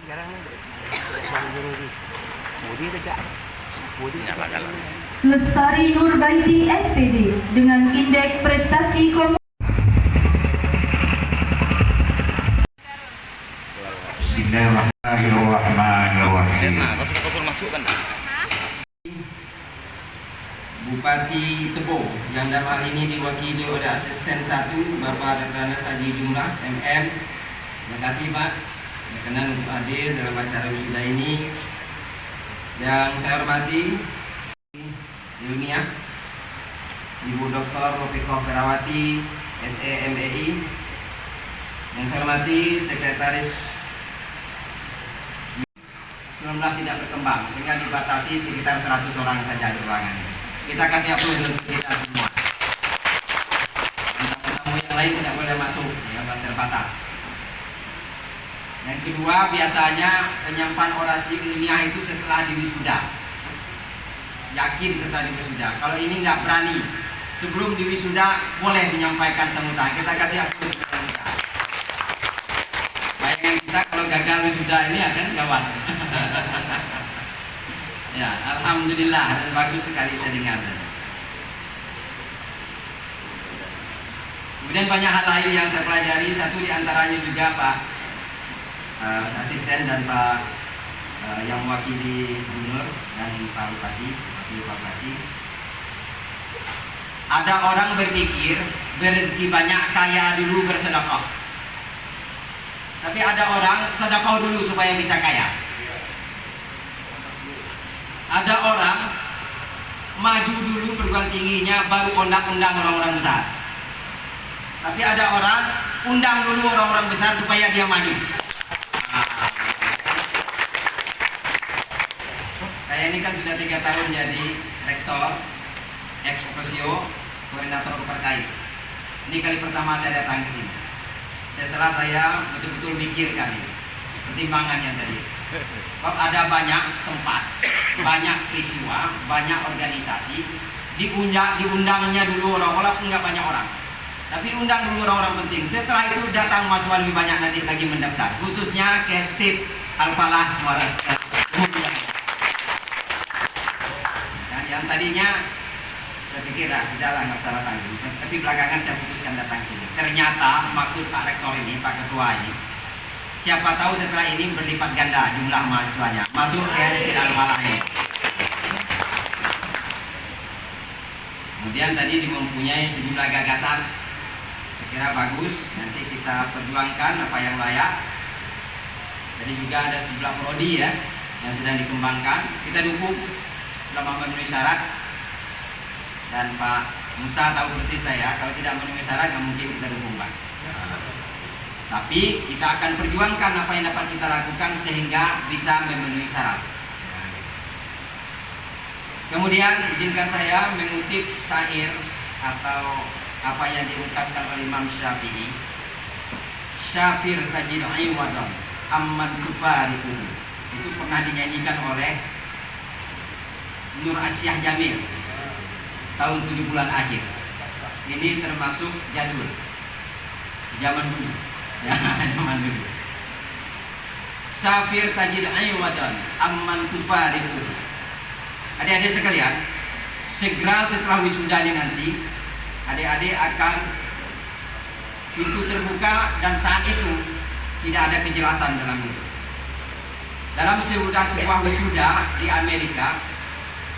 sekarang ni Zainuddin. Budi kejap. Budi kejap. Lestari Nurbaiti SPD dengan indeks prestasi kelompok. Bismillahirrahmanirrahim. Kau masukkan. Bupati Tepung yang dalam hari ini diwakili oleh Asisten 1 Bapak Dr. Anas Haji Jumrah MM. Terima kasih Pak berkenan untuk hadir dalam acara wisuda ini. Yang saya hormati ilmiah Ibu Dr. Rofiqah Ferawati SEMEI. Yang saya hormati Sekretaris 19 tidak berkembang sehingga dibatasi sekitar 100 orang saja di ruangan ini. Kita kasih aplaus untuk kita semua. Tamu yang lain tidak boleh masuk, ya, terbatas. Yang kedua, biasanya penyampaian orasi ilmiah itu setelah diwisuda. Yakin setelah diwisuda. Kalau ini nggak berani, sebelum diwisuda boleh menyampaikan sambutan. Kita kasih aplaus kepada kita. Bayangan kita kalau gagal wisuda ini akan gawat. Ya, alhamdulillah, bagus sekali saya dengar. Kemudian banyak hal lain yang saya pelajari. Satu diantaranya juga Pak Asisten dan Pak yang mewakili Gubernur dan Pak Bupati, Wakil Pak Bupati. Ada orang berpikir berrezeki banyak kaya dulu bersedekah. Tapi ada orang sedekah dulu supaya bisa kaya. Ada orang maju dulu perguruan tingginya baru undang-undang orang-orang besar. Tapi ada orang undang dulu orang-orang besar supaya dia maju. Saya ini kan sudah 3 tahun jadi rektor ex officio koordinator Uperkais. Ini kali pertama saya datang ke sini. Setelah saya betul-betul mikirkan ini pertimbangannya tadi. Sebab ada banyak tempat, banyak peristiwa, banyak organisasi, diundangnya dulu orang, walaupun nggak banyak orang. Tapi undang dulu orang-orang penting. Setelah itu datang mahasiswa lebih banyak nanti lagi mendaftar. Khususnya ke Stip Al-Falah dan yang tadinya saya pikir sudahlah nggak usah datang. Tapi belakangan saya putuskan datang sini. Ternyata maksud Pak Rektor ini, Pak Ketua ini, siapa tahu setelah ini berlipat ganda jumlah mahasiswanya masuk ke Stip Al-Falah ini. Kemudian tadi mempunyai sejumlah gagasan, saya kira bagus. Nanti kita perjuangkan apa yang layak. Jadi juga ada sejumlah prodi ya yang sedang dikembangkan. Kita dukung selama memenuhi syarat. Dan Pak Musa tahu persis saya, kalau tidak memenuhi syarat nggak mungkin kita dukung Pak. Tapi kita akan perjuangkan apa yang dapat kita lakukan sehingga bisa memenuhi syarat. Kemudian izinkan saya mengutip syair atau apa yang diungkapkan oleh Imam Syafi'i. Syafir tajid iwadan amman tufariqu. Itu pernah dinyanyikan oleh Nur Asyah Jamil tahun 7 bulan akhir. Ini termasuk jadul, zaman dulu. Ya, zaman dulu. Syafir tajid iwadan amman tufariqu. Adik-adik sekalian, segera setelah wisuda ini nanti, adik-adik akan pintu terbuka dan saat itu tidak ada kejelasan dalam itu. Dalam sebuah wisuda di Amerika,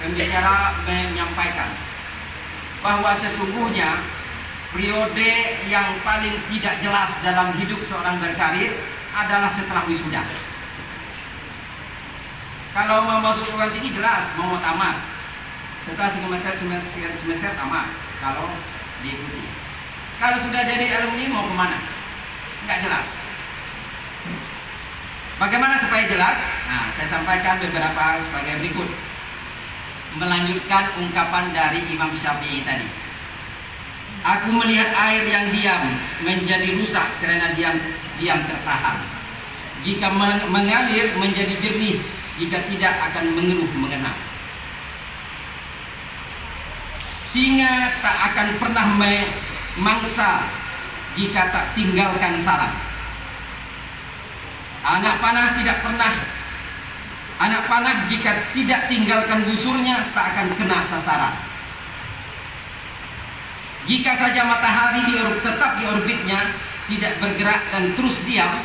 pembicara menyampaikan bahwa sesungguhnya periode yang paling tidak jelas dalam hidup seorang berkarir adalah setelah wisuda. Kalau mau masuk perguruan tinggi jelas mau tamat. Setelah semester tamat kalau diikuti. Kalau sudah jadi alumni mau kemana? Enggak jelas. Bagaimana supaya jelas? Nah, saya sampaikan beberapa sebagai berikut. Melanjutkan ungkapan dari Imam Syafi'i tadi. Aku melihat air yang diam menjadi rusak karena diam tertahan. Jika mengalir menjadi jernih, jika tidak akan mengeluh mengenang. Singa tak akan pernah mangsa jika tak tinggalkan sarang. Anak panah tidak pernah. Anak panah jika tidak tinggalkan busurnya tak akan kena sasaran. Jika saja matahari tetap di orbitnya, tidak bergerak dan terus diam,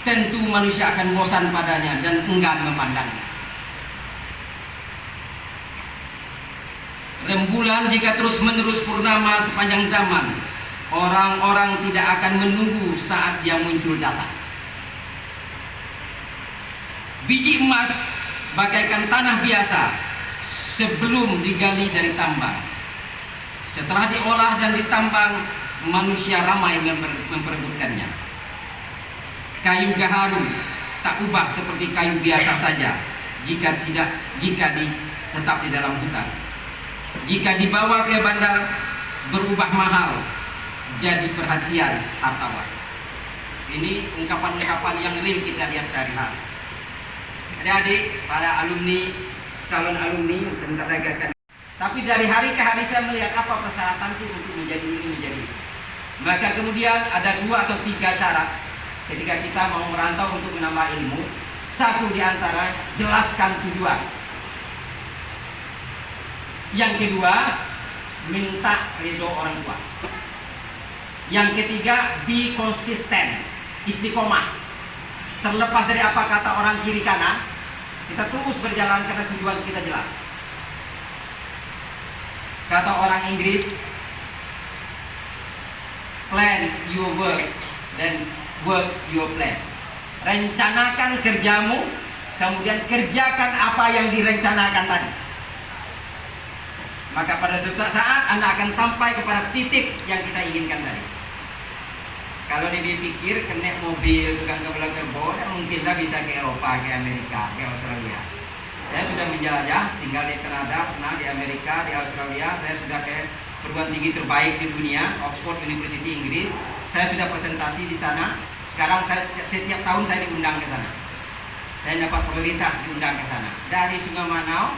tentu manusia akan bosan padanya dan enggan memandangnya. Rembulan jika terus-menerus purnama sepanjang zaman, orang-orang tidak akan menunggu saat dia muncul datang. Biji emas bagaikan tanah biasa sebelum digali dari tambang. Setelah diolah dan ditambang, manusia ramai memperebutkannya. Kayu gaharu tak ubah seperti kayu biasa saja jika tetap di dalam hutan. Jika dibawa ke bandar, berubah mahal jadi perhatian hartawan. Ini ungkapan-ungkapan yang real kita lihat sehari-hari. Adik-adik, para alumni, calon alumni yang sebentar lagi akan. Tapi dari hari ke hari saya melihat apa persyaratan sih untuk menjadi ini, menjadi ini. Maka kemudian ada 2 atau 3 syarat ketika kita mau merantau untuk menambah ilmu. Satu di antara, jelaskan tujuan. Yang kedua, minta ridho orang tua. Yang ketiga, be konsisten, istiqomah. Terlepas dari apa kata orang kiri kanan, kita terus berjalan karena tujuan kita jelas. Kata orang Inggris, plan your work dan work your plan. Rencanakan kerjamu, kemudian kerjakan apa yang direncanakan tadi. Maka pada suatu saat Anda akan sampai kepada titik yang kita inginkan tadi. Kalau dipikir kena mobil, tukang kebelah kerbau, mungkinlah bisa ke Eropa, ke Amerika, ke Australia. Saya sudah menjelajah, tinggal di Kanada, pernah di Amerika, di Australia. Saya sudah ke perguruan tinggi terbaik di dunia, Oxford University Inggris. Saya sudah presentasi di sana. Sekarang setiap tahun saya diundang ke sana. Saya dapat prioritas diundang ke sana. Dari Sungai Manau,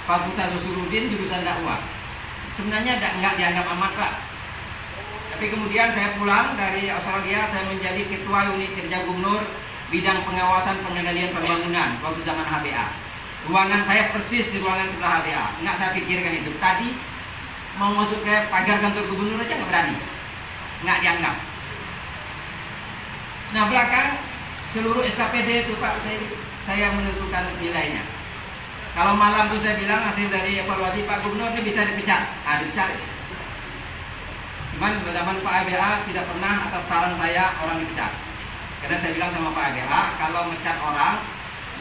Fakultas Usuludin, jurusan dakwah. Sebenarnya nggak dianggap amat, Pak. Tapi kemudian saya pulang dari Australia, saya menjadi ketua unit kerja gubernur bidang pengawasan pengendalian pembangunan waktu zaman HBA. Ruangan saya persis di ruangan sebelah HBA. Nggak saya pikirkan itu. Tadi mau masuk ke pagar kantor gubernur aja nggak berani. Nggak dianggap. Nah, belakang seluruh SKPD itu Pak, saya menentukan nilainya. Kalau malam itu saya bilang hasil dari evaluasi Pak Gubernur ini bisa dipecat. Dipecat. Cuman zaman Pak ABA tidak pernah atas saran saya orang dipecat. Karena saya bilang sama Pak ABA, kalau mecat orang,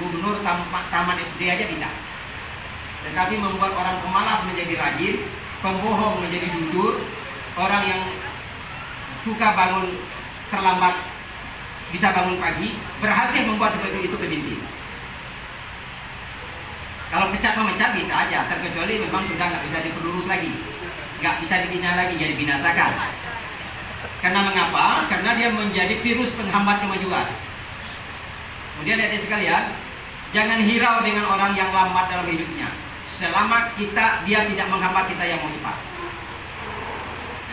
gubernur taman SD aja bisa. Tetapi membuat orang pemalas menjadi rajin, pembohong menjadi jujur, orang yang suka bangun terlambat bisa bangun pagi, berhasil membuat seperti itu kebinti. Kalau pecat memecat bisa aja, terkecuali memang sudah nggak bisa diperlurus lagi, nggak bisa dibina lagi, jadi binasakan. Karena mengapa? Karena dia menjadi virus penghambat kemajuan. Kemudian adik sekalian, jangan hirau dengan orang yang lambat dalam hidupnya. Selama dia tidak menghambat kita yang mau cepat.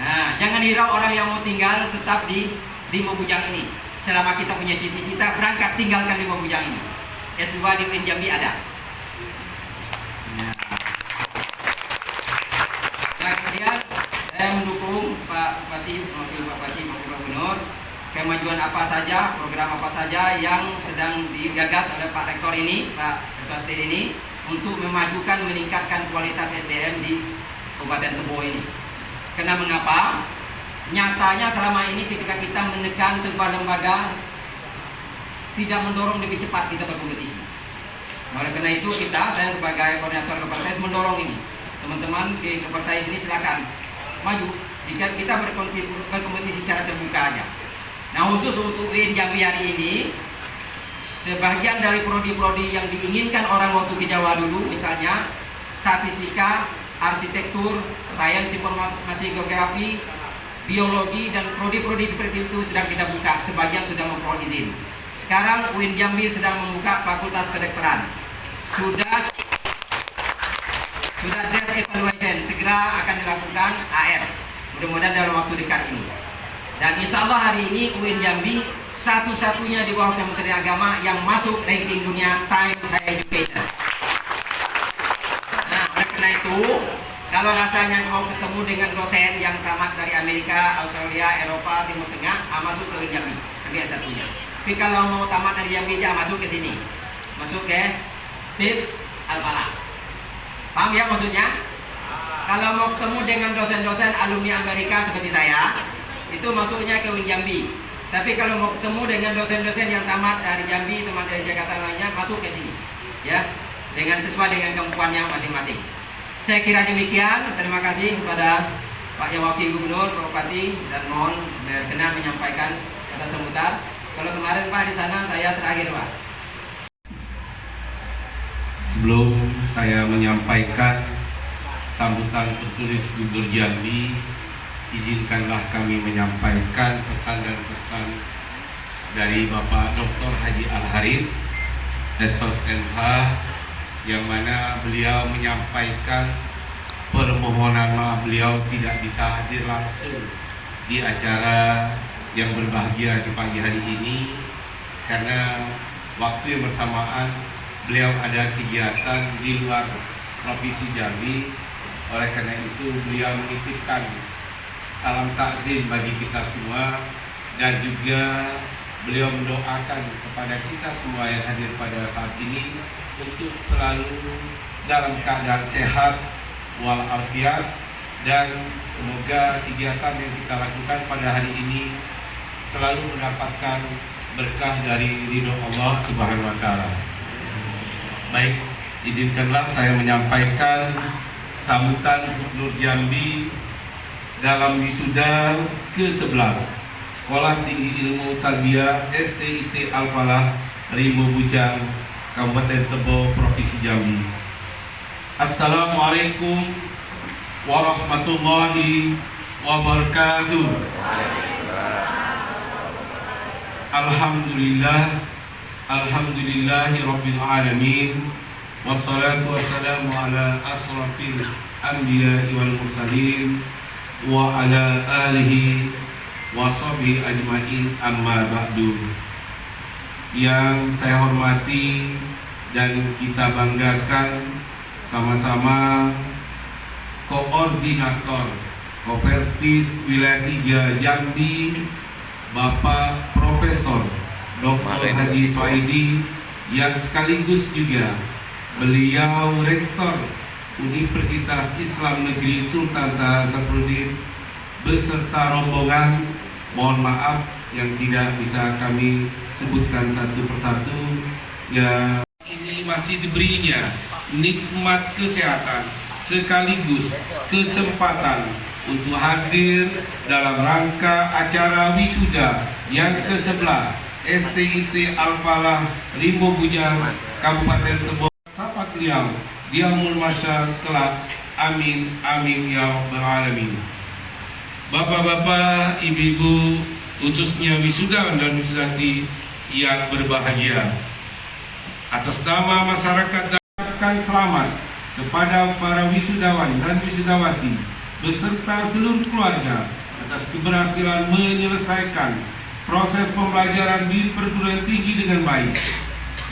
Nah, jangan hirau orang yang mau tinggal tetap di Lima Bujang ini. Selama kita punya cita-cita, berangkat tinggalkan Lima Bujang ini. S2 di UIN Jambi ada. Nah, kemudian saya mendukung Pak Bupati, Pak Gubernur, kemajuan apa saja, program apa saja yang sedang digagas oleh Pak Rektor ini, Pak Ketua STD ini, untuk memajukan, meningkatkan kualitas SDM di Kabupaten Tebo ini. Karena mengapa? Nyatanya selama ini ketika kita menekan sebuah lembaga, tidak mendorong lebih cepat kita berkompetisi. Oleh karena itu saya sebagai koordinator Kepertais mendorong ini. Teman-teman di Kepertais ini silakan maju. Jika kita berkompetisi secara terbuka aja. Nah, khusus untuk UIN Jambi hari ini, sebagian dari prodi-prodi yang diinginkan orang waktu ke Jawa dulu, misalnya statistika, arsitektur, sains informasi geografi, biologi, dan prodi-prodi seperti itu sedang kita buka. Sebagian sudah memperoleh izin. Sekarang UIN Jambi sedang membuka Fakultas Kedokteran. Sudah dress evaluation, segera akan dilakukan AR. Mudah-mudahan dalam waktu dekat ini. Dan insya Allah hari ini UIN Jambi satu-satunya di bawah Kementerian Agama yang masuk ranking dunia Times Higher Education. Nah, oleh karena itu, kalau rasanya mau ketemu dengan dosen yang tamat dari Amerika, Australia, Eropa, Timur Tengah, masuk ke Jambi, ambil satunya. Tapi kalau mau tamat dari Jambi, jangan masuk ke sini, masuk ke Steve Al-Falah. Paham ya maksudnya? Kalau mau ketemu dengan dosen-dosen alumni Amerika seperti saya, itu masuknya ke Jambi. Tapi kalau mau ketemu dengan dosen-dosen yang tamat dari Jambi, teman dari Jakarta lainnya, masuk ke sini, ya, dengan sesuai dengan kemampuannya masing-masing. Saya kira demikian. Terima kasih kepada Pak Yang Wakil Gubernur, Pak Bupati, dan mohon berkenan menyampaikan kata semutar. Kalau kemarin Pak di sana, saya terakhir Pak. Sebelum saya menyampaikan sambutan tertulis Gubernur Jambi, izinkanlah kami menyampaikan pesan dan pesan dari Bapak Dr. Haji Al-Haris, Esos NH, yang mana beliau menyampaikan permohonan maaf beliau tidak bisa hadir langsung di acara yang berbahagia di pagi hari ini karena waktu yang bersamaan beliau ada kegiatan di luar Provinsi Jambi. Oleh karena itu beliau menitipkan salam takzim bagi kita semua dan juga beliau mendoakan kepada kita semua yang hadir pada saat ini untuk selalu dalam keadaan sehat walafiat, dan semoga kegiatan yang kita lakukan pada hari ini selalu mendapatkan berkah dari ridho Allah Subhanahu wa Ta'ala. Baik, izinkanlah saya menyampaikan sambutan Gubernur Jambi dalam wisuda ke-11 Sekolah Tinggi Ilmu Tarbiyah STIT Al-Falah Rimbo Bujang, Kabupaten Tebo, Provinsi Jambi. Assalamualaikum warahmatullahi wabarakatuh. Alhamdulillah, alhamdulillahi rabbil alamin. Wassalatu wassalamu ala asrafil anbiya wal mursalin wa ala alihi wa sahbihi ajmain, amma ba'du. Yang saya hormati dan kita banggakan sama-sama Koordinator Kopertis Wilayah 3 Jambi, Bapak Profesor Dr. Haji Soaidi, yang sekaligus juga beliau Rektor Universitas Islam Negeri Sultan Taha-Safruddin beserta rombongan. Mohon maaf yang tidak bisa kami sebutkan satu persatu. Ya, ini masih diberinya nikmat kesehatan sekaligus kesempatan untuk hadir dalam rangka acara wisuda yang ke-11 STIT Al-Falah Rimbo Bujang, Kabupaten Tebo. Sapa beliau, Diamul Masyar kelak. Amin, amin ya rabbal alamin. Bapak-bapak, ibu-ibu, khususnya wisudawan dan wisudati yang berbahagia, atas nama masyarakat ucapkan selamat kepada para wisudawan dan wisudawati beserta seluruh keluarga atas keberhasilan menyelesaikan proses pembelajaran di perguruan tinggi dengan baik.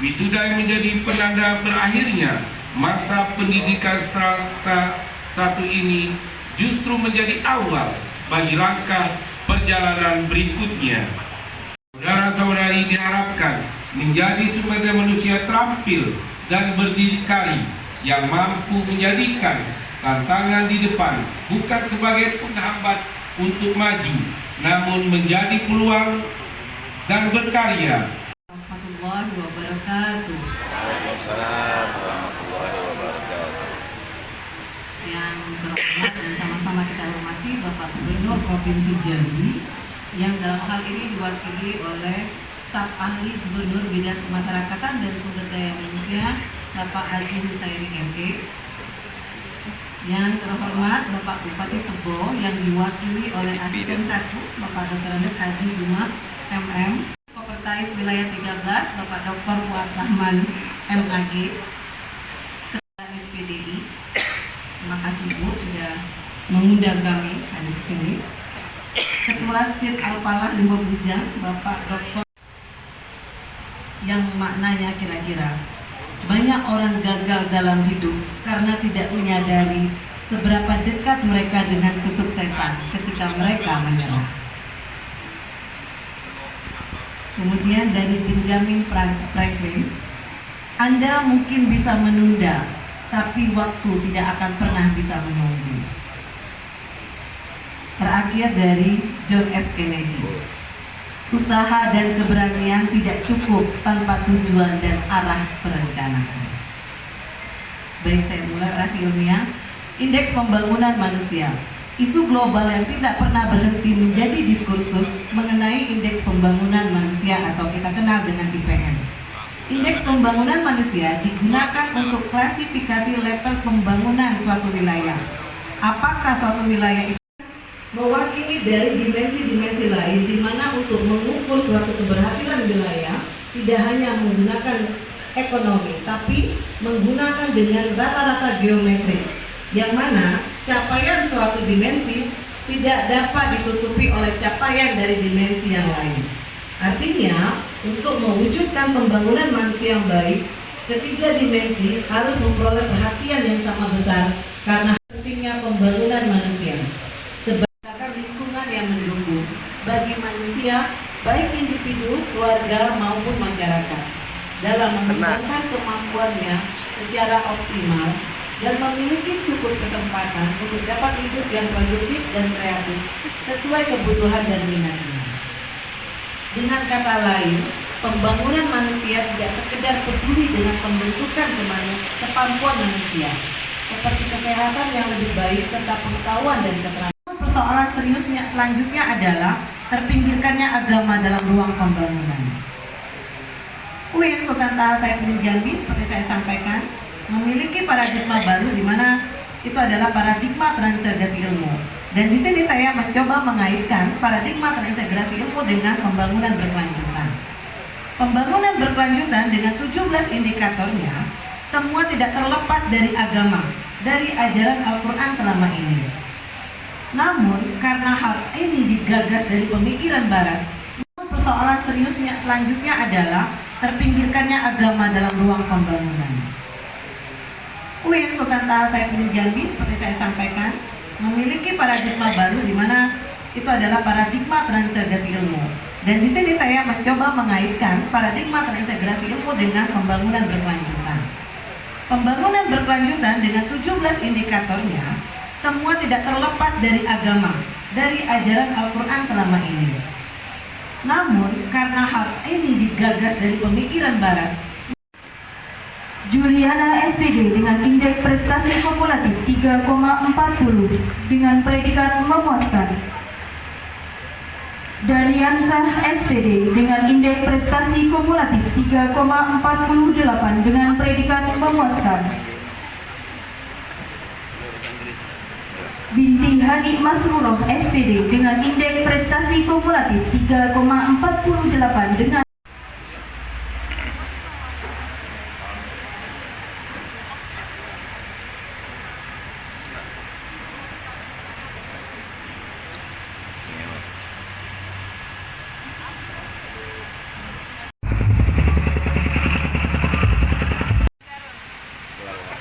Wisuda yang menjadi penanda berakhirnya masa pendidikan strata 1 ini justru menjadi awal bagi langkah perjalanan berikutnya. Saudara-saudari diharapkan menjadi sumber daya manusia terampil dan berdikari yang mampu menjadikan tantangan di depan bukan sebagai penghambat untuk maju, namun menjadi peluang dan berkarya. Warahmatullahi wabarakatuh. Yang terhormat dan sama-sama kita hormati Bapak Gubernur Provinsi Jambi, yang dalam hal ini diwakili oleh staf ahli Gubernur Bidang Kemasyarakatan dan Sumber Daya Manusia Bapak Haji Husaini ME. Yang terhormat Bapak Bupati Tebo yang diwakili oleh Asisten 1 Bapak Dr. Andes Haji Juma MM. Sekretaris Wilayah 13 Bapak Dr. Fuad Rahman MAG, Ketua SPDI. Terima kasih Bu sudah mengundang kami hadir ke sini. Ketua Stit Al-Falah Rimbo Bujang Bapak Dr. yang maknanya kira-kira banyak orang gagal dalam hidup karena tidak menyadari seberapa dekat mereka dengan kesuksesan ketika mereka menyerah. Kemudian dari Benjamin Franklin, Anda mungkin bisa menunda, tapi waktu tidak akan pernah bisa menunggu. Terakhir dari John F. Kennedy, usaha dan keberanian tidak cukup tanpa tujuan dan arah perencanaan. Baik, saya mulai orasi ilmiah. Indeks pembangunan manusia, isu global yang tidak pernah berhenti menjadi diskursus mengenai indeks pembangunan manusia atau kita kenal dengan IPM. Indeks pembangunan manusia digunakan untuk klasifikasi level pembangunan suatu wilayah. Apakah suatu wilayah itu mewakili dari dimensi-dimensi lain, di mana untuk mengukur suatu keberhasilan wilayah tidak hanya menggunakan ekonomi, tapi menggunakan dengan rata-rata geometrik, yang mana capaian suatu dimensi tidak dapat ditutupi oleh capaian dari dimensi yang lain. Artinya, untuk mewujudkan pembangunan manusia yang baik, ketiga dimensi harus memperoleh perhatian yang sama besar karena pentingnya pembangunan manusia sebagai lingkungan yang mendukung bagi manusia, baik individu, keluarga maupun masyarakat, dalam mengembangkan kemampuannya secara optimal dan memiliki cukup kesempatan untuk dapat hidup yang produktif dan kreatif sesuai kebutuhan dan minatnya. Dengan kata lain, pembangunan manusia tidak sekedar peduli dengan pembentukan kemampuan manusia, seperti kesehatan yang lebih baik serta pengetahuan dan keterampilan. Persoalan seriusnya selanjutnya adalah terpinggirkannya agama dalam ruang pembangunan. UIN Sultan Taha Saifuddin Jambi, seperti saya sampaikan, memiliki paradigma baru di mana itu adalah paradigma transintegrasi ilmu. Dan di sini saya mencoba mengaitkan paradigma transintegrasi ilmu dengan pembangunan berkelanjutan. Pembangunan berkelanjutan dengan 17 indikatornya semua tidak terlepas dari agama, dari ajaran Al-Quran selama ini. Namun karena hal ini digagas dari pemikiran barat, persoalan seriusnya selanjutnya adalah terpinggirkannya agama dalam ruang pembangunan. UIN Sultan Taha Saifuddin Jambi, seperti saya sampaikan, memiliki paradigma baru di mana itu adalah paradigma transintegrasi ilmu. Dan di sini saya mencoba mengaitkan paradigma transintegrasi ilmu dengan pembangunan berkelanjutan. Pembangunan berkelanjutan dengan 17 indikatornya semua tidak terlepas dari agama, dari ajaran Al-Quran selama ini. Namun karena hal ini digagas dari pemikiran barat, Juliana SPD dengan indeks prestasi kumulatif 3,40 dengan predikat memuaskan. Dariansah SPD dengan indeks prestasi kumulatif 3,48 dengan predikat memuaskan. Binti Hani Masruroh SPD dengan indeks prestasi kumulatif 3,48 dengan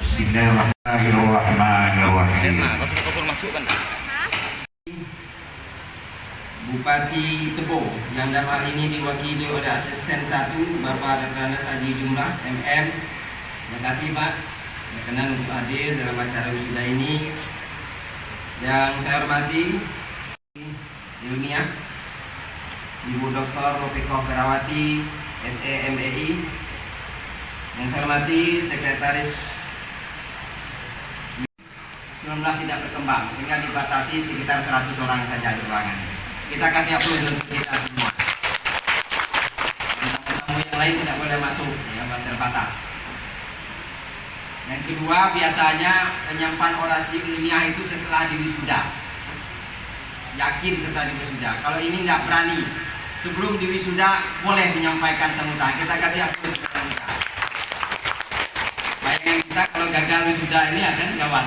Bismillahirrahmanirrahim. Bupati Tebo yang dalam hal ini diwakili oleh Asisten 1 Bapak Dr. Anas Haji Jumlah MM. Terima kasih Pak berkenan untuk hadir dalam acara wisuda ini. Yang saya hormati ilmiah Ibu Dr. Ropiko Ferawati SEMEI. Yang saya hormati Sekretaris 19 tidak berkembang sehingga dibatasi sekitar 100 orang saja di ruangan. Kita kasih aplaus untuk kita semua. Tamu yang lain tidak boleh masuk, ya, terbatas. Yang kedua, biasanya penyampaian orasi ilmiah itu setelah diwisuda. Yakin setelah diwisuda. Kalau ini nggak berani, sebelum diwisuda boleh menyampaikan sambutan. Kita kasih aplaus kepada kita. Bayangan kita kalau gagal wisuda ini akan gawat.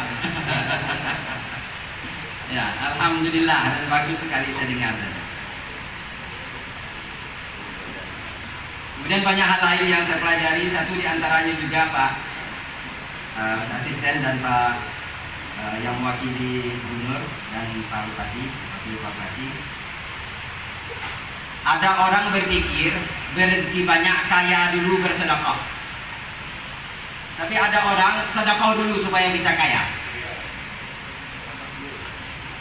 Ya, alhamdulillah, dan bagus sekali saya dengar. Kemudian banyak hal lain yang saya pelajari. Satu di antaranya juga Pak Asisten dan Pak yang mewakili Gubernur dan Pak Bupati, wakil Pak Bupati. Ada orang berpikir berrezeki banyak kaya dulu bersedekah. Tapi ada orang sedekah dulu supaya bisa kaya.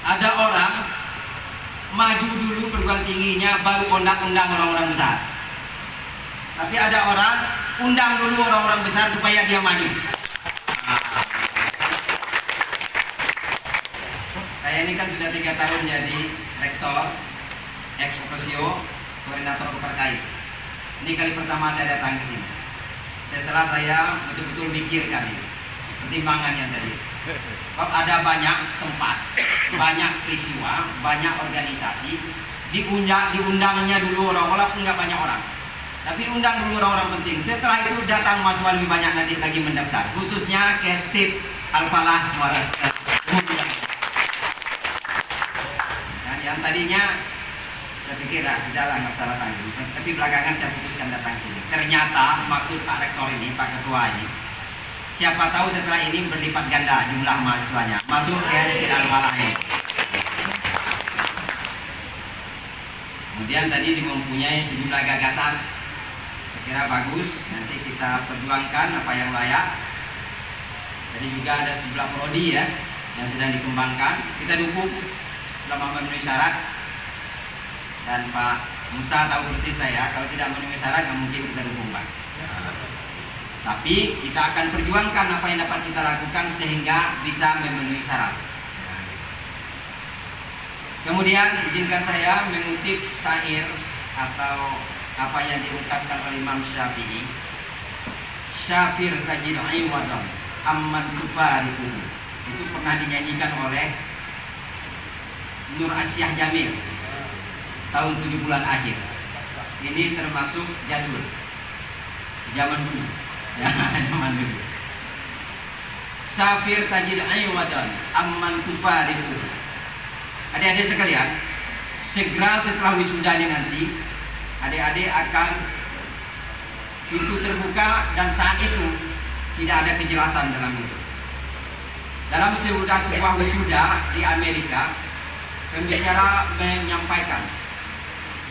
Ada orang maju dulu perguruan tingginya baru undang-undang orang-orang besar. Tapi ada orang undang dulu orang-orang besar supaya dia maju. Saya ini kan sudah 3 tahun jadi rektor ex officio koordinator Kopertais. Ini kali pertama saya datang ke sini. Setelah saya betul-betul mikirkan ini, pertimbangannya tadi. Ada banyak tempat, banyak peristiwa, banyak organisasi, diundangnya dulu orang-orang, nggak banyak orang. Tapi undang dulu orang-orang penting. Setelah itu datang mahasiswa lebih banyak nanti lagi mendaftar, khususnya ke Steve Al-Falah Muara. Dan yang tadinya saya pikir sudahlah nggak salah tanggung. Tapi belakangan saya putuskan datang sini. Ternyata maksud Pak Rektor ini, Pak Ketua ini, siapa tahu setelah ini berlipat ganda jumlah mahasiswanya masuk ke Steve Al-Falah ini. Kemudian tadi mempunyai sejumlah gagasan. Kira bagus, nanti kita perjuangkan apa yang layak. Jadi juga ada sejumlah prodi ya yang sedang dikembangkan, kita dukung selama memenuhi syarat. Dan Pak Musa tahu persis saya, kalau tidak memenuhi syarat nggak mungkin kita dukung Pak. Tapi kita akan perjuangkan apa yang dapat kita lakukan sehingga bisa memenuhi syarat. Kemudian izinkan saya mengutip syair atau apa yang diungkapkan oleh Imam Syafi'i. Syafir tajid iwadan amman tufariquhu. Itu pernah dinyanyikan oleh Nur Asyah Jamil tahun 7 bulan akhir. Ini termasuk jadul, zaman dulu. Zaman dulu. Syafir tajid iwadan amman tufariquhu. Adik-adik sekalian, segera setelah wisuda ini nanti adik-adik akan pintu terbuka dan saat itu tidak ada kejelasan dalam itu. Dalam sebuah wisuda di Amerika, pembicara menyampaikan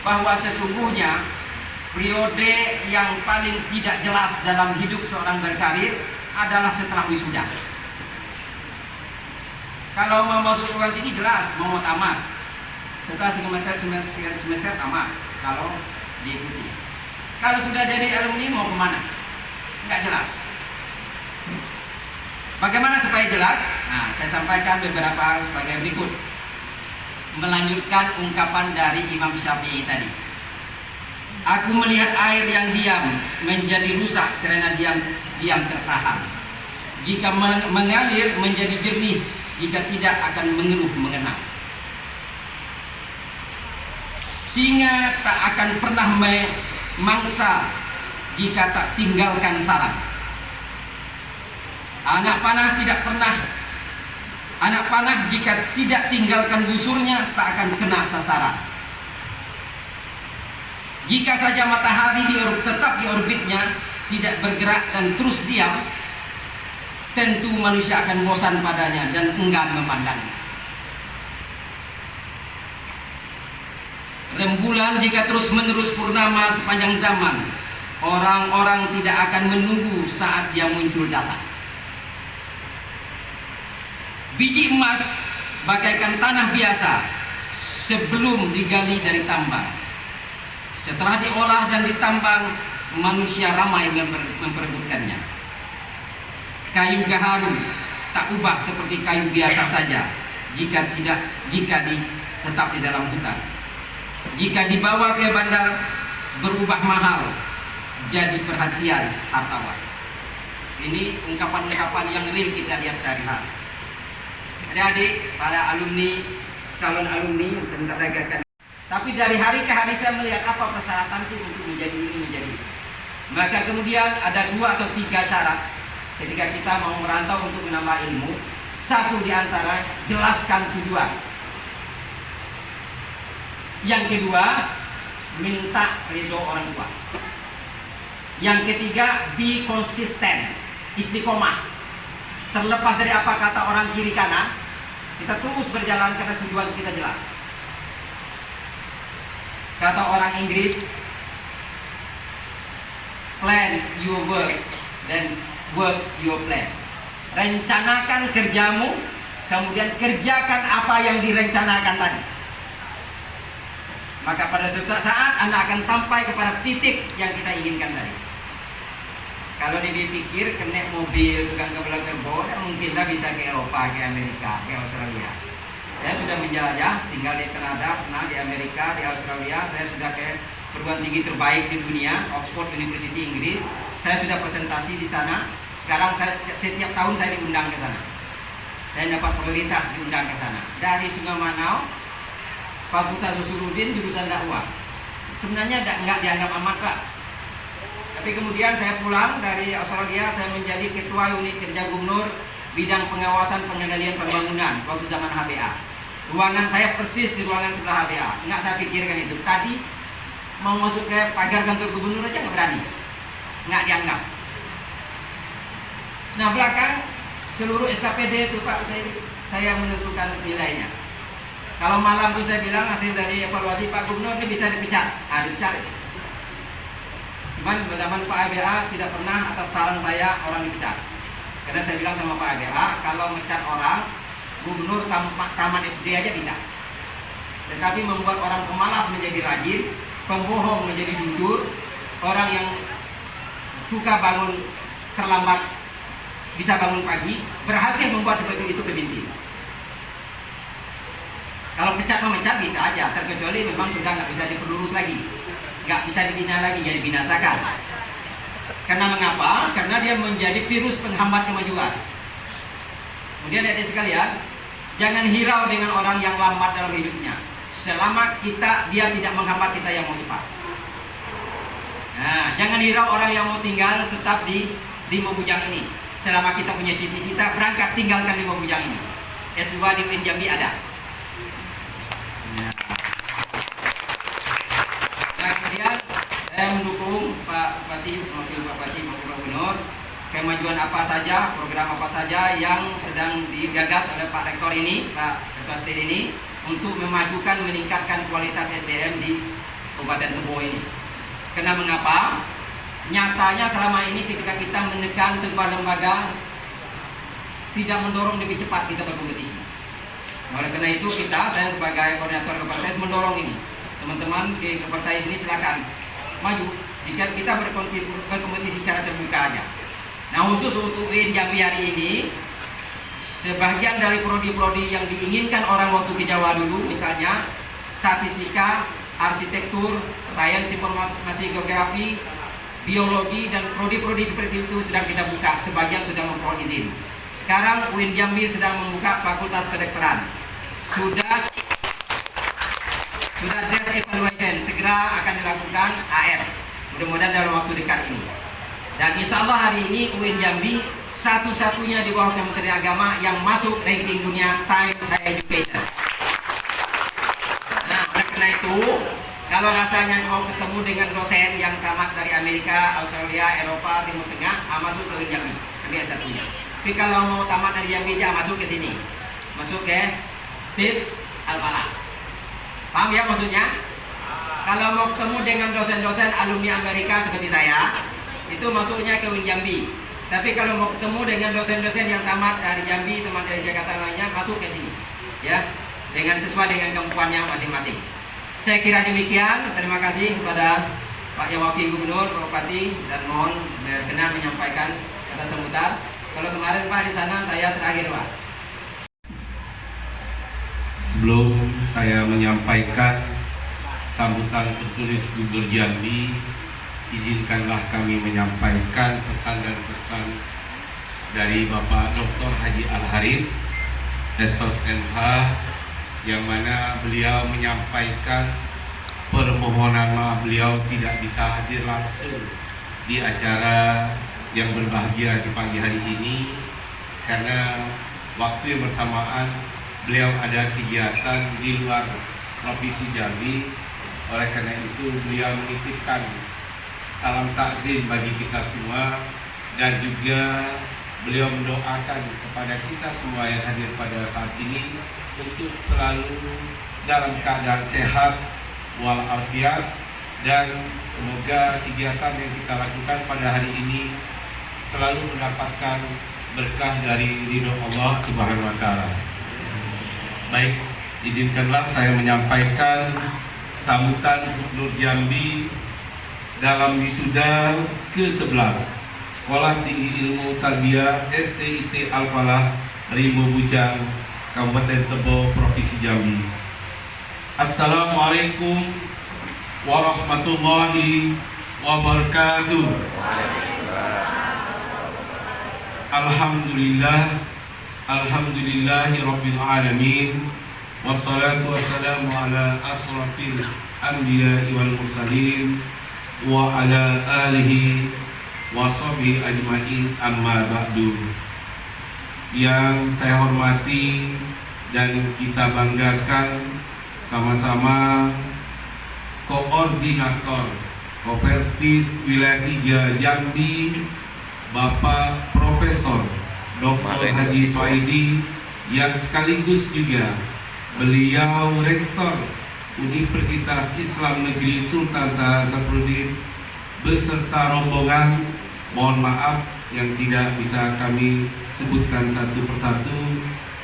bahwa sesungguhnya periode yang paling tidak jelas dalam hidup seorang berkarir adalah setelah wisuda. Kalau mau masuk perguruan tinggi jelas mau tamat, setelah semester tamat kalau diikuti. Kalau sudah jadi alumni mau kemana? Nggak jelas. Bagaimana supaya jelas? Nah, saya sampaikan beberapa sebagai berikut. Melanjutkan ungkapan dari Imam Syafi'i tadi. Aku melihat air yang diam menjadi rusak karena diam tertahan. Jika mengalir menjadi jernih, jika tidak akan mengeluh mengenang. Singa tak akan pernah memangsa jika tak tinggalkan sarang. Anak panah jika tidak tinggalkan busurnya tak akan kena sasaran. Jika saja matahari tetap di orbitnya, tidak bergerak dan terus diam, tentu manusia akan bosan padanya dan enggan memandangnya. Rembulan jika terus-menerus purnama sepanjang zaman, orang-orang tidak akan menunggu saat dia muncul datang. Biji emas bagaikan tanah biasa sebelum digali dari tambang. Setelah diolah dan ditambang, manusia ramai memperebutkannya. Kayu gaharu tak ubah seperti kayu biasa saja jika tetap di dalam hutan. Jika dibawa ke bandar berubah mahal jadi perhatian hartawan. Ini ungkapan-ungkapan yang real kita lihat sehari-hari. Adik-adik, para alumni, calon alumni yang sedang terdekat. Tapi dari hari ke hari saya melihat apa persyaratan sih untuk menjadi ini menjadi. Maka kemudian ada 2 atau 3 syarat ketika kita mau merantau untuk menambah ilmu. Satu di antara jelaskan tujuan. Yang kedua, minta ridho orang tua. Yang ketiga, be konsisten, istiqomah. Terlepas dari apa kata orang kiri kanan, kita terus berjalan karena tujuan kita jelas. Kata orang Inggris, plan your work dan work your plan. Rencanakan kerjamu, kemudian kerjakan apa yang direncanakan tadi. Maka pada suatu saat Anda akan sampai kepada titik yang kita inginkan tadi. Kalau dipikir kena mobil tukang kebelah kerbo, mungkinlah bisa ke Eropa, ke Amerika, ke Australia. Saya sudah menjelajah, tinggal di Kanada, pernah di Amerika, di Australia. Saya sudah ke perguruan tinggi terbaik di dunia, Oxford University Inggris. Saya sudah presentasi di sana. Sekarang setiap tahun saya diundang ke sana. Saya dapat prioritas diundang ke sana. Dari Sungai Manau, Fakultas Usuludin, jurusan dakwah. Sebenarnya nggak dianggap amat, Pak. Tapi kemudian saya pulang dari Australia, saya menjadi ketua unit kerja gubernur bidang pengawasan pengendalian pembangunan waktu zaman HBA. Ruangan saya persis di ruangan sebelah HBA. Nggak saya pikirkan itu. Tadi mau masuk ke pagar kantor gubernur aja nggak berani, nggak dianggap. Nah belakang seluruh SKPD itu Pak, saya menentukan nilainya. Kalau malam itu saya bilang hasil dari evaluasi Pak Gubernur ini bisa dipecat, dipecat. Cuman zaman Pak ABA tidak pernah atas saran saya orang dipecat. Karena saya bilang sama Pak ABA, kalau mecat orang, gubernur taman SD aja bisa. Tetapi membuat orang pemalas menjadi rajin, pembohong menjadi jujur, orang yang suka bangun terlambat bisa bangun pagi, berhasil membuat seperti itu kebinti. Kalau pecat memecat bisa aja, terkecuali memang sudah nggak bisa diperlurus lagi, nggak bisa dibina lagi, jadi binasakan. Karena mengapa? Karena dia menjadi virus penghambat kemajuan. Kemudian adik sekalian, jangan hirau dengan orang yang lambat dalam hidupnya. Selama dia tidak menghambat kita yang mau cepat. Nah, jangan hirau orang yang mau tinggal tetap di Lima Bujang ini. Selama kita punya cita-cita, berangkat tinggalkan Lima Bujang ini. S2 di UIN Jambi ada. Nah, kemudian saya mendukung Pak Bupati, Wakil Pak Bupati, Wakil Pak Gubernur, kemajuan apa saja, program apa saja yang sedang digagas oleh Pak Rektor ini, Pak Ketua State ini, untuk memajukan, meningkatkan kualitas SDM di Kabupaten Tebo ini. Karena mengapa? Nyatanya selama ini ketika kita menekan sebuah lembaga tidak mendorong lebih cepat kita berkompetisi. Oleh karena itu saya sebagai koordinator Kepertais mendorong ini. Teman-teman di Kepertais ini silakan maju. Jika kita berkompetisi secara terbuka aja. Nah khusus untuk UIN Jambi hari ini, sebagian dari prodi-prodi yang diinginkan orang waktu ke Jawa dulu, misalnya statistika, arsitektur, sains informasi geografi, biologi, dan prodi-prodi seperti itu sedang kita buka. Sebagian sudah memperoleh izin. Sekarang UIN Jambi sedang membuka fakultas kedokteran. Sudah dress evaluation, segera akan dilakukan AR. Mudah-mudahan dalam waktu dekat ini. Dan insya Allah hari ini UIN Jambi satu-satunya di bawah Kementerian Agama yang masuk ranking dunia Times Higher Education. Nah, oleh karena itu, kalau rasanya mau ketemu dengan dosen yang tamat dari Amerika, Australia, Eropa, Timur Tengah, masuk ke UIN Jambi, ambil satunya. Tapi kalau mau tamat dari Jambi, masuk ke sini, masuk ke State Al-Falah. Paham ya maksudnya? Kalau mau ketemu dengan dosen-dosen alumni Amerika seperti saya, itu masuknya ke UIN Jambi. Tapi kalau mau ketemu dengan dosen-dosen yang tamat dari Jambi, teman dari Jakarta lainnya, masuk ke sini, ya, dengan sesuai dengan kemampuannya masing-masing. Saya kira demikian. Terima kasih kepada Pak Wakil Gubernur, Pak Bupati, dan mohon berkenan menyampaikan kata sambutan. Kalau kemarin Pak di sana saya terakhir Pak. Sebelum saya menyampaikan sambutan tertulis Gubernur Jambi, izinkanlah kami menyampaikan pesan dan pesan dari Bapak Dr. Haji Al-Haris, Sos MH, yang mana beliau menyampaikan permohonan maaf beliau tidak bisa hadir langsung di acara yang berbahagia di pagi hari ini karena waktu yang bersamaan beliau ada kegiatan di luar Provinsi Jambi. Oleh karena itu beliau menitipkan salam takzim bagi kita semua, dan juga beliau mendoakan kepada kita semua yang hadir pada saat ini untuk selalu dalam keadaan sehat walafiat, dan semoga kegiatan yang kita lakukan pada hari ini selalu mendapatkan berkah dari ridho Allah Subhanahu wa Ta'ala. Baik, izinkanlah saya menyampaikan sambutan Gubernur Jambi dalam wisuda ke-11 Sekolah Tinggi Ilmu Tarbiyah STIT Al-Falah Rimbo Bujang, Kabupaten Tebo, Provinsi Jambi. Assalamualaikum warahmatullahi wabarakatuh. Alhamdulillahi Rabbil Alamin. Wassalatu wassalamu ala asrafil anbiya wal mursalin wa ala alihi wa sahbihi ajma'in, amma ba'du. Yang saya hormati dan kita banggakan sama-sama Koordinator Kopertis Wilayah 3 Jambi, Bapak Profesor Dr. Haji Soaidi, yang sekaligus juga beliau Rektor Universitas Islam Negeri Sultan Taha Safruddin beserta rombongan. Mohon maaf yang tidak bisa kami sebutkan satu persatu.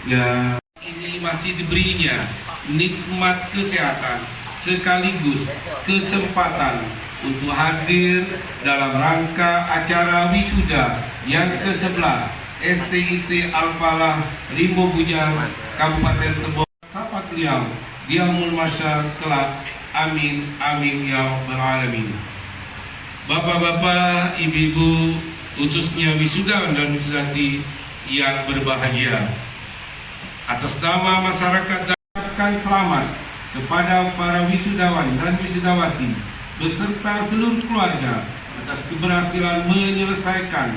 Ya, ini masih diberinya nikmat kesehatan sekaligus kesempatan untuk hadir dalam rangka acara wisuda yang ke-11 STIT Al-Falah Rimbo Bujang, Kabupaten Tebo. Sapa beliau, Diamul Masyar kelak. Amin, amin ya rabbal alamin. Bapak-bapak, ibu-ibu, khususnya wisudawan dan wisudati yang berbahagia, atas nama masyarakat ucapkan selamat kepada para wisudawan dan wisudawati beserta seluruh keluarga atas keberhasilan menyelesaikan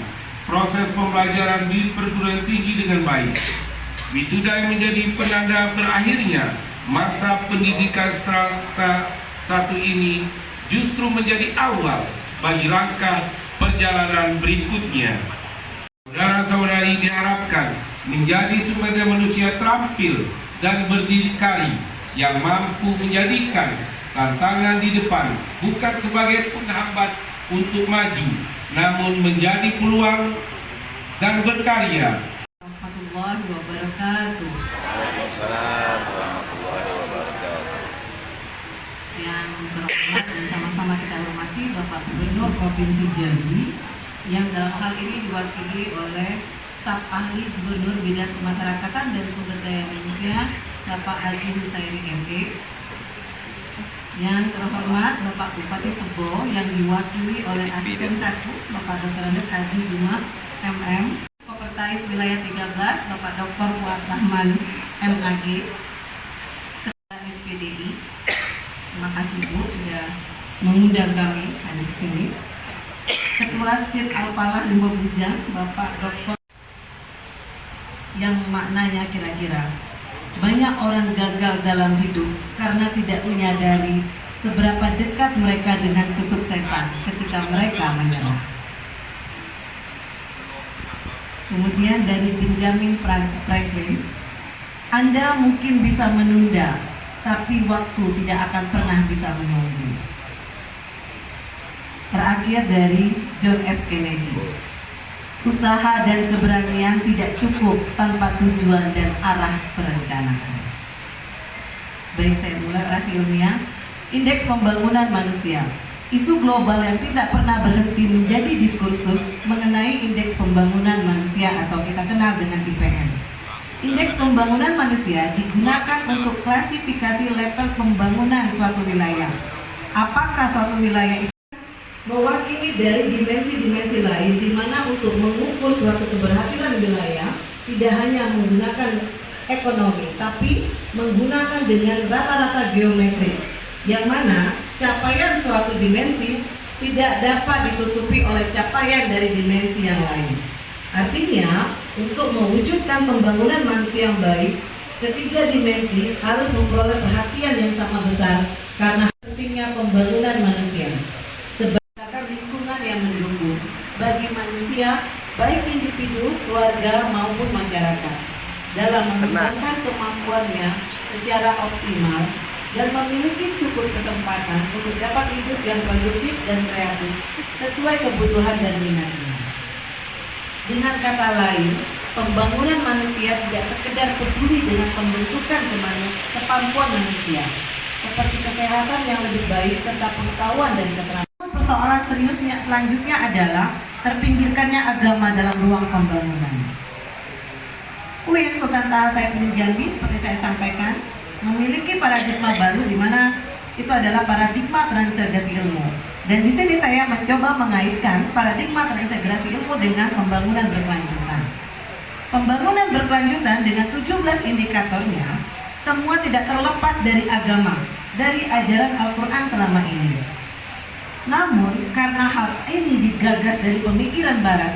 proses pembelajaran di perguruan tinggi dengan baik. Wisuda yang menjadi penanda berakhirnya masa pendidikan strata 1 ini justru menjadi awal bagi langkah perjalanan berikutnya. Saudara-saudari diharapkan menjadi sumber daya manusia terampil dan berdikari yang mampu menjadikan tantangan di depan bukan sebagai penghambat untuk maju, namun menjadi peluang dan berkarya. Warahmatullahi wabarakatuh. Yang terhormat dan sama-sama kita hormati Bapak Gubernur Provinsi Jambi, yang dalam hal ini diwakili oleh staf ahli Gubernur Bidang Kemasyarakatan dan Sumber Daya Manusia Bapak Haji Husaini ME. Yang terhormat Bapak Bupati Tebo yang diwakili oleh Asisten 1 Bapak Dr. Haji Jumat MM. Sekretaris Wilayah 13 Bapak Dr. Fuad Rahman MAG, Ketua SPDI. Terima kasih Bu sudah mengundang kami hadir di sini. Ketua STIT Al-Falah Rimbo Bujang Bapak Dr. Yang maknanya kira-kira banyak orang gagal dalam hidup karena tidak menyadari seberapa dekat mereka dengan kesuksesan ketika mereka menyerah. Kemudian dari Benjamin Franklin, Anda mungkin bisa menunda, tapi waktu tidak akan pernah bisa menunggu. Terakhir dari John F. Kennedy, usaha dan keberanian tidak cukup tanpa tujuan dan arah perencanaan. Baik, saya mulai orasi ilmiah. Indeks Pembangunan Manusia, isu global yang tidak pernah berhenti menjadi diskursus mengenai Indeks Pembangunan Manusia atau kita kenal dengan IPM. Indeks Pembangunan Manusia digunakan untuk klasifikasi level pembangunan suatu wilayah. Apakah suatu wilayah itu mewakili dari dimensi-dimensi lain, di mana untuk mengukur suatu keberhasilan wilayah tidak hanya menggunakan ekonomi, tapi menggunakan dengan rata-rata geometrik, yang mana capaian suatu dimensi tidak dapat ditutupi oleh capaian dari dimensi yang lain. Artinya, untuk mewujudkan pembangunan manusia yang baik, ketiga dimensi harus memperoleh perhatian yang sama besar karena pentingnya pembangunan manusia. Sebab lingkungan manusia, baik individu, keluarga, maupun masyarakat, dalam mengembangkan kemampuannya secara optimal dan memiliki cukup kesempatan untuk dapat hidup yang produktif dan kreatif sesuai kebutuhan dan minatnya. Dengan kata lain, pembangunan manusia tidak sekedar peduli dengan pembentukan kemampuan manusia, seperti kesehatan yang lebih baik serta pengetahuan dan keterampilan. Persoalan seriusnya selanjutnya adalah terpinggirkannya agama dalam ruang pembangunan. UIN Sultan Taha Saifuddin Jambi, seperti saya sampaikan, memiliki paradigma baru di mana itu adalah paradigma transintegrasi ilmu. Dan di sini saya mencoba mengaitkan paradigma transintegrasi ilmu dengan pembangunan berkelanjutan. Pembangunan berkelanjutan dengan 17 indikatornya semua tidak terlepas dari agama, dari ajaran Al-Quran selama ini. Namun, karena hal ini digagas dari pemikiran Barat,